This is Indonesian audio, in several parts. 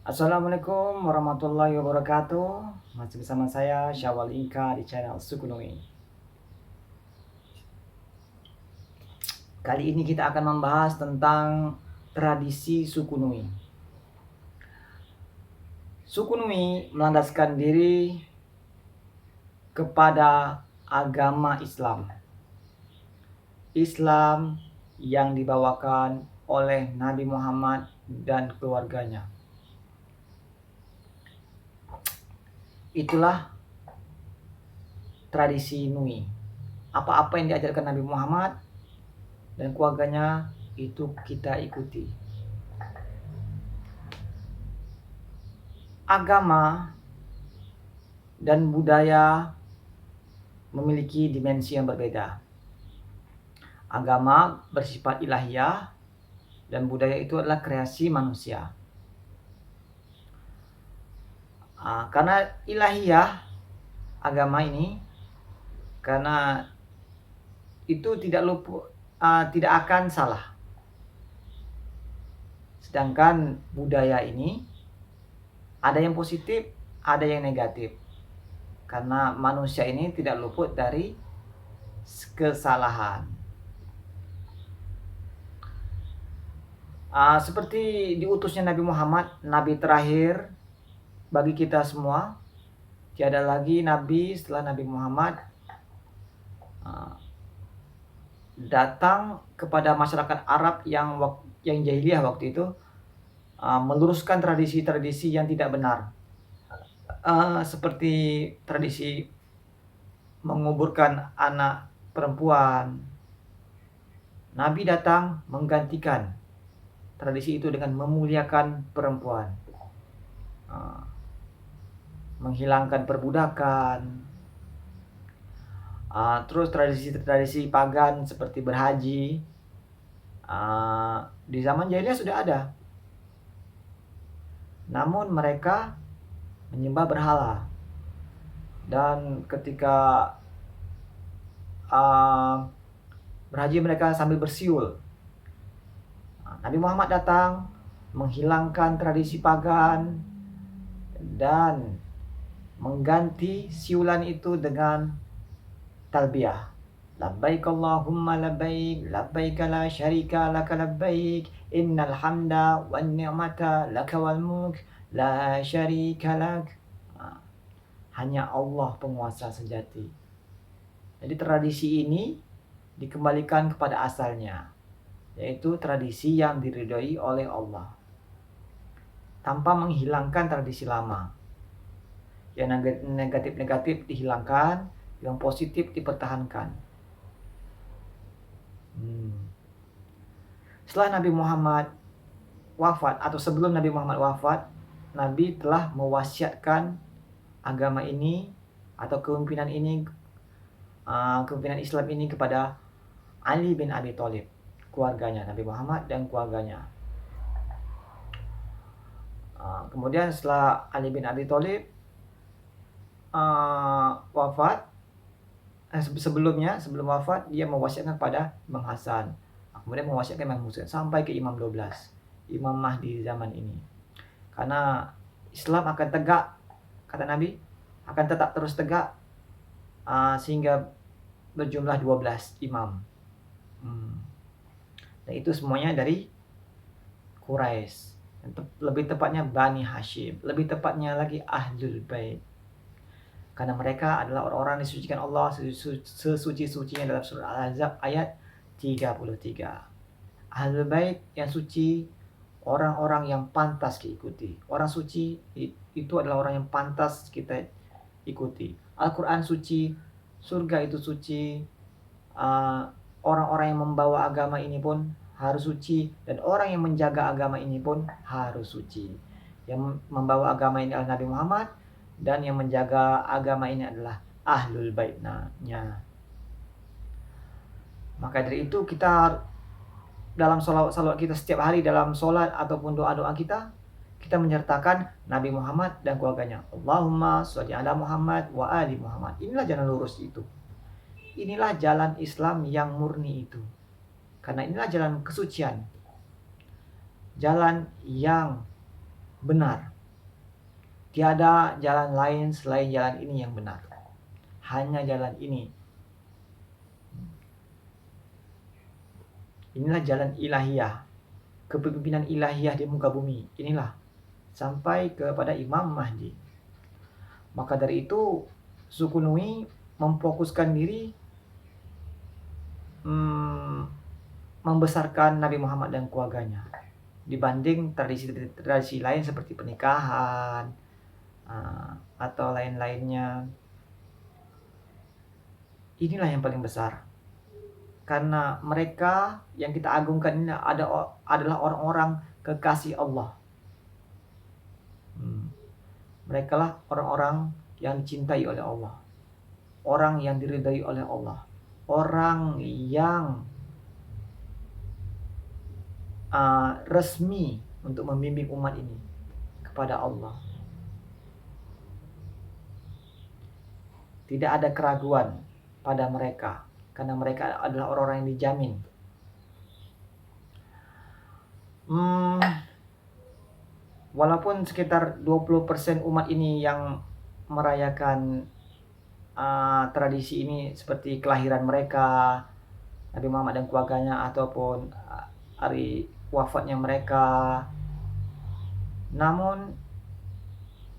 Assalamualaikum warahmatullahi wabarakatuh. Masih bersama saya Syawal Inka di channel Sukunui. Kali ini kita akan membahas tentang tradisi Sukunui. Sukunui melandaskan diri kepada agama Islam. Islam yang dibawakan oleh Nabi Muhammad dan keluarganya. Itulah tradisi Nui. Apa-apa yang diajarkan Nabi Muhammad dan keluarganya itu kita ikuti. Agama dan budaya memiliki dimensi yang berbeda. Agama bersifat ilahiyah dan budaya itu adalah kreasi manusia. Karena ilahiyah agama ini, karena itu tidak akan salah. Sedangkan budaya ini ada yang positif, ada yang negatif. Karena manusia ini tidak luput dari kesalahan. Seperti diutusnya Nabi Muhammad, Nabi terakhir bagi kita semua. Tiada lagi Nabi setelah Nabi Muhammad datang kepada masyarakat Arab yang jahiliyah waktu itu, meluruskan tradisi-tradisi yang tidak benar. Seperti tradisi menguburkan anak perempuan. Nabi datang menggantikan tradisi itu dengan memuliakan perempuan, menghilangkan perbudakan. Terus tradisi-tradisi pagan seperti berhaji, di zaman jahiliyah sudah ada. Namun mereka menyembah berhala. Dan ketika berhaji mereka sambil bersiul. Nabi Muhammad datang menghilangkan tradisi pagan dan mengganti siulan itu dengan talbiyah. Labbaik Allahumma labbaik, labbaik la syarika laka labbaik, innal hamda wan ni'mata laka wal mulk, la syarika lak. Hanya Allah penguasa sejati. Jadi tradisi ini dikembalikan kepada asalnya, yaitu tradisi yang diridhoi oleh Allah, tanpa menghilangkan tradisi lama. Yang negatif-negatif dihilangkan, yang positif dipertahankan. Setelah Nabi Muhammad wafat atau sebelum Nabi Muhammad wafat, Nabi telah mewasiatkan agama ini atau kepemimpinan Islam ini kepada Ali bin Abi Thalib, keluarganya, Nabi Muhammad dan keluarganya. Kemudian setelah Ali bin Abi Thalib wafat, sebelum wafat dia mewasiatkan kepada Imam Hasan, kemudian mewasiatkan Imam Husain sampai ke Imam 12, Imam Mahdi zaman ini. Karena Islam akan tegak, kata Nabi, akan tetap terus tegak sehingga berjumlah 12 imam. Dan itu semuanya dari Quraisy. Lebih tepatnya Bani Hashim, lebih tepatnya lagi Ahlul Bait. Karena mereka adalah orang-orang yang disucikan Allah sesuci-sucinya dalam surah Al-Ahzab ayat 33. Ahlul Bait yang suci, orang-orang yang pantas diikuti. Orang suci itu adalah orang yang pantas kita ikuti. Al-Quran suci, surga itu suci, orang-orang yang membawa agama ini pun harus suci, dan orang yang menjaga agama ini pun harus suci. Yang membawa agama ini adalah Nabi Muhammad, dan yang menjaga agama ini adalah Ahlul Baitnya. Maka dari itu kita dalam salawat kita setiap hari, dalam sholat ataupun doa-doa kita menyertakan Nabi Muhammad dan keluarganya. Allahumma sholli ala Muhammad wa ali Muhammad. Inilah jalan lurus itu. Inilah jalan Islam yang murni itu. Karena inilah jalan kesucian. Jalan yang benar. Tiada jalan lain selain jalan ini yang benar. Hanya jalan ini. Inilah jalan ilahiyah. Kepemimpinan ilahiyah di muka bumi. Inilah. Sampai kepada Imam Mahdi. Maka dari itu, suku Nui memfokuskan diri membesarkan Nabi Muhammad dan keluarganya. Dibanding tradisi lain seperti pernikahan, atau lain-lainnya. Inilah yang paling besar. Karena mereka yang kita agungkan ini adalah orang-orang kekasih Allah. Mereka lah orang-orang yang dicintai oleh Allah. Orang yang diridai oleh Allah. Orang yang resmi untuk membimbing umat ini kepada Allah. Tidak ada keraguan pada mereka, karena mereka adalah orang-orang yang dijamin. Walaupun sekitar 20% umat ini yang merayakan tradisi ini seperti kelahiran mereka, Nabi Muhammad dan keluarganya, ataupun hari wafatnya mereka, namun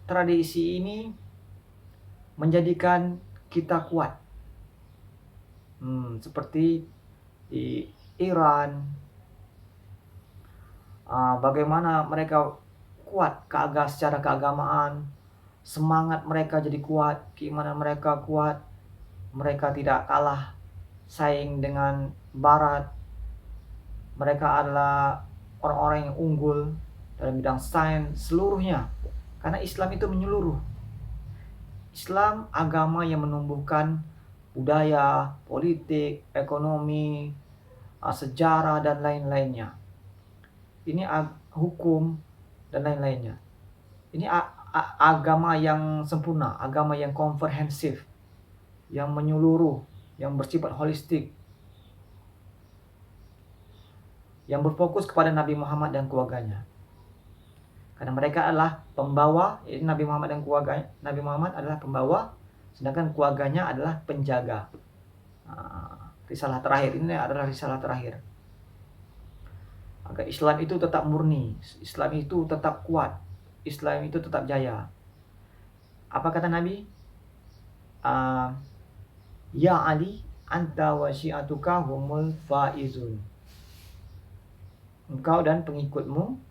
tradisi ini menjadikan kita kuat. Seperti di Iran, bagaimana mereka kuat secara keagamaan, semangat mereka jadi kuat, keimanan mereka kuat, mereka tidak kalah saing dengan Barat. Mereka adalah orang-orang yang unggul dalam bidang sains seluruhnya, karena Islam itu menyeluruh. Islam agama yang menumbuhkan budaya, politik, ekonomi, sejarah, dan lain-lainnya. Ini hukum dan lain-lainnya. Ini agama yang sempurna, agama yang komprehensif, yang menyeluruh, yang bersifat holistik, yang berfokus kepada Nabi Muhammad dan keluarganya. Karena mereka adalah pembawa, Nabi Muhammad dan keluarganya. Nabi Muhammad adalah pembawa, sedangkan keluarganya adalah penjaga. Risalah terakhir ini adalah risalah terakhir. Agar Islam itu tetap murni, Islam itu tetap kuat, Islam itu tetap jaya. Apa kata Nabi? Ya Ali, anta wa syi'atuka humul faizun. Engkau dan pengikutmu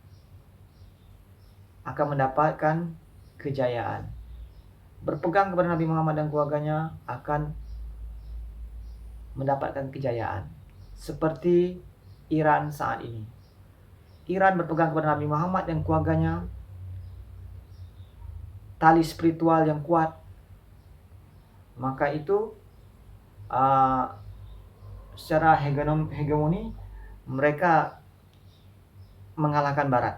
akan mendapatkan kejayaan. Berpegang kepada Nabi Muhammad dan keluarganya akan mendapatkan kejayaan. Seperti Iran saat ini. Iran berpegang kepada Nabi Muhammad dan keluarganya, tali spiritual yang kuat, maka itu secara hegemoni mereka mengalahkan Barat.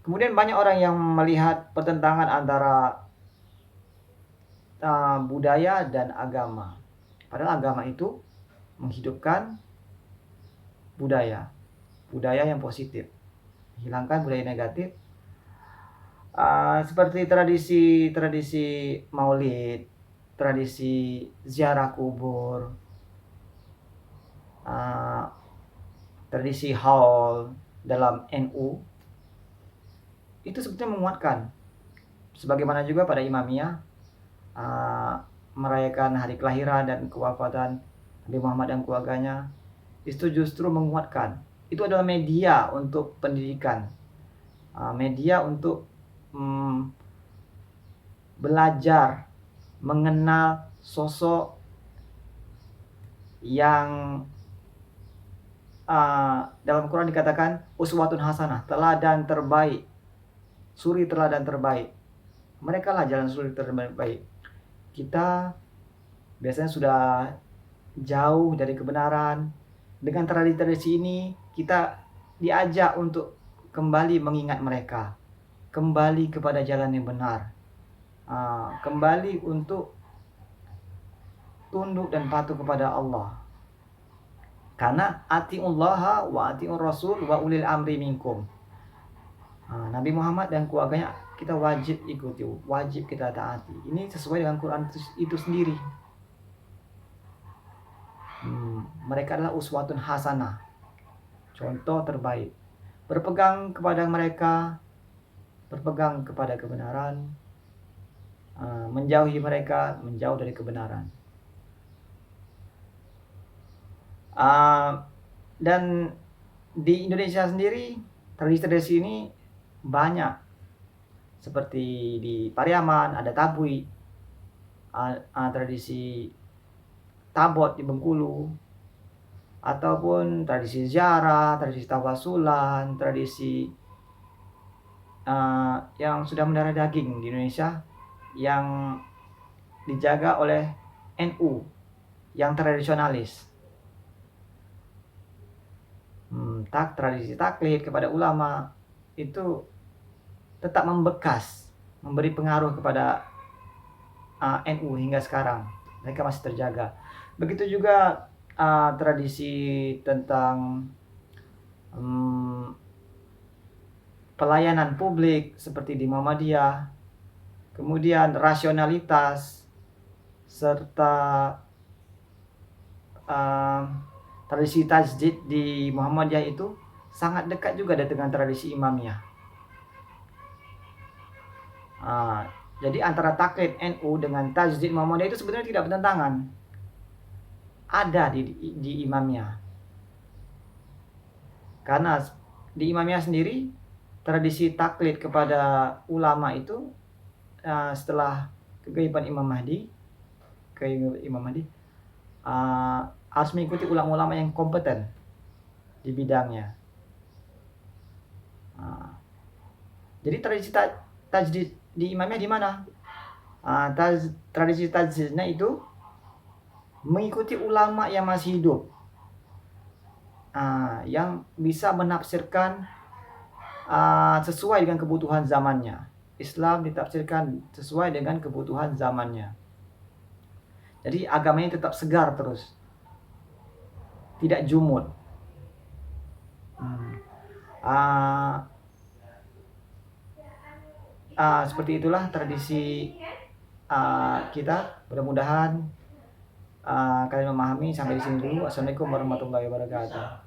Kemudian banyak orang yang melihat pertentangan antara budaya dan agama. Padahal agama itu menghidupkan budaya yang positif, hilangkan budaya negatif. Seperti tradisi maulid, tradisi ziarah kubur, tradisi haul dalam NU, itu sebetulnya menguatkan. Sebagaimana juga pada Imamiyah, merayakan hari kelahiran dan kewafatan Nabi Muhammad dan keluarganya, itu justru menguatkan. Itu adalah media untuk pendidikan, media untuk belajar mengenal sosok yang dalam Quran dikatakan uswatun hasanah, teladan terbaik, suri teladan terbaik. Mereka lah jalan suri terbaik. Kita biasanya sudah jauh dari kebenaran. Dengan tradisi ini kita diajak untuk kembali mengingat mereka, kembali kepada jalan yang benar, kembali untuk tunduk dan patuh kepada Allah. Karena atiullaha wa atiur rasul wa ulil amri minkum. Nabi Muhammad dan keluarganya kita wajib ikuti, wajib kita taati. Ini sesuai dengan Quran itu sendiri. Mereka adalah uswatun hasanah, contoh terbaik. Berpegang kepada mereka, berpegang kepada kebenaran, menjauhi mereka, menjauh dari kebenaran. Dan di Indonesia sendiri tradisi-tradisi ini banyak, seperti di Pariaman ada Tabui, tradisi Tabot di Bengkulu, ataupun tradisi ziarah, tradisi tawasulan, tradisi yang sudah mendarah daging di Indonesia yang dijaga oleh NU yang tradisionalis. Tradisi taklid kepada ulama itu tetap membekas, memberi pengaruh kepada NU hingga sekarang. Mereka masih terjaga. Begitu juga tradisi tentang pelayanan publik seperti di Muhammadiyah, kemudian rasionalitas, serta tradisi tajdid di Muhammadiyah itu sangat dekat juga dengan tradisi Imamiyah. Jadi antara taklid NU dengan tajdid Muhammadiyah itu sebenarnya tidak bertentangan. Ada di Imamiyah. Karena di Imamiyah sendiri tradisi taklid kepada ulama itu setelah kegaiban Imam Mahdi harus mengikuti ulama-ulama yang kompeten di bidangnya. Jadi tradisi tajdid di Imamiyah di mana? Tradisi tajdidnya itu mengikuti ulama yang masih hidup, yang bisa menafsirkan sesuai dengan kebutuhan zamannya. Islam ditafsirkan sesuai dengan kebutuhan zamannya. Jadi agamanya tetap segar terus, tidak jumud. Seperti itulah tradisi kita. Mudah-mudahan kalian memahami. Sampai di sini dulu. Assalamualaikum warahmatullahi wabarakatuh.